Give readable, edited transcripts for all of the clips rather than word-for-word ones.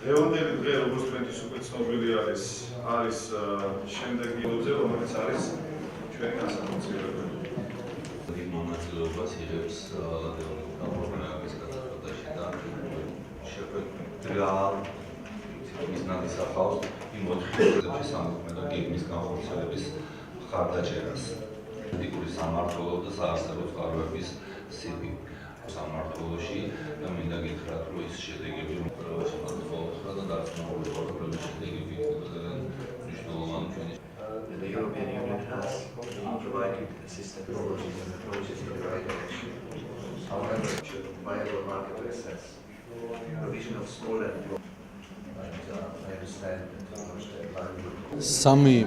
დღევანდელი დღე როგორც თქვენთვის უკვე ცნობილი არის შემდეგი ლოძე, რომელიც არის ჩვენი განსაკუთრებული. მონაწილეობას იღებს პროგრამების გადაწყვეტაში და შეფეთრა მიზნად ისახავს იმ 4 წელში სამოქმედო გეგმის განხორციელების მხარდაჭერას. პოლიტიკური სამმართველო და საარსებო წყაროების სიები სამმართველოში და მინდა გითხრათ, რომ ის შედეგები უმრავლესობა მოხდა და დარწმუნებული ვარ, რომ ეს შედეგები მნიშვნელოვანი ჩვენი The European Union has provided assistance technologies and approaches in the right direction. However, it should viable market access, provision of small and I understand that სამი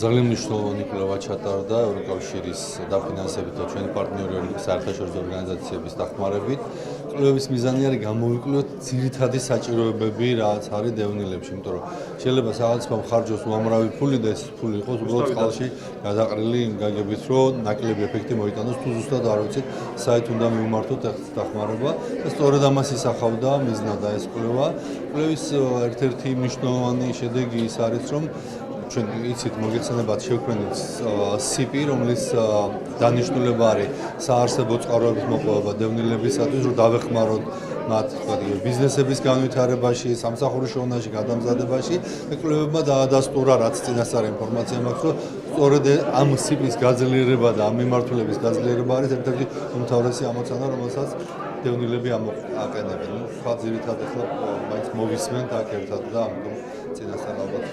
ძალიან მნიშვნელოვანი კვლევა ჩატარდა ევროკავშირის დაფინანსებით და ჩვენი პარტნიორული საერთაშორისო ორგანიზაციების დახმარებით. კვლევის მიზანი არის გამოვიკლოთ ძირითადი საჭიროებები, რაც არის დევნილებში, იმიტომ რომ შეიძლება საავადმყოფო ხარჯოს უამრავი ფული და ეს ფული იყოს უბრალოდ წყალში გადაყრილი იმ გაგებით, რომ ნაკლები ეფექტი მოიტანოს, თუ ზუსტად არ ვიცით, საით უნდა მივმართოთ დახმარება და სწორედ ამას ისახავდა მიზნად ეს კვლევა. კვლევის ერთ-ერთი მნიშვნელოვანი შედეგი ის არის, რომ ჩვენ იცით მოგეცანებათ შევქმნით CP, რომლის დანიშნულება არის საარსებო წყაროების მოპოვება დევნილებისათვის, რომ დავეხმაროთ მათ ბიზნესების განვითარებაში, სამსახურის შოვნაში, გადამზადებაში. კვლევებმა დაადასტურა, რაც წინასწარ ინფორმაცია მაქვს, რომ სწორედ ამ CP-ის გაძლიერება და ამ მიმართულების გაძლიერება არის ერთ-ერთი უმთავრესი ამოცანა, რომელსაც დევნილები აყენებენ. ხა ძირითადად ახლა მაინც მოვისმენთ აქ ერთად და ამიტომ წინასწარ ალბათ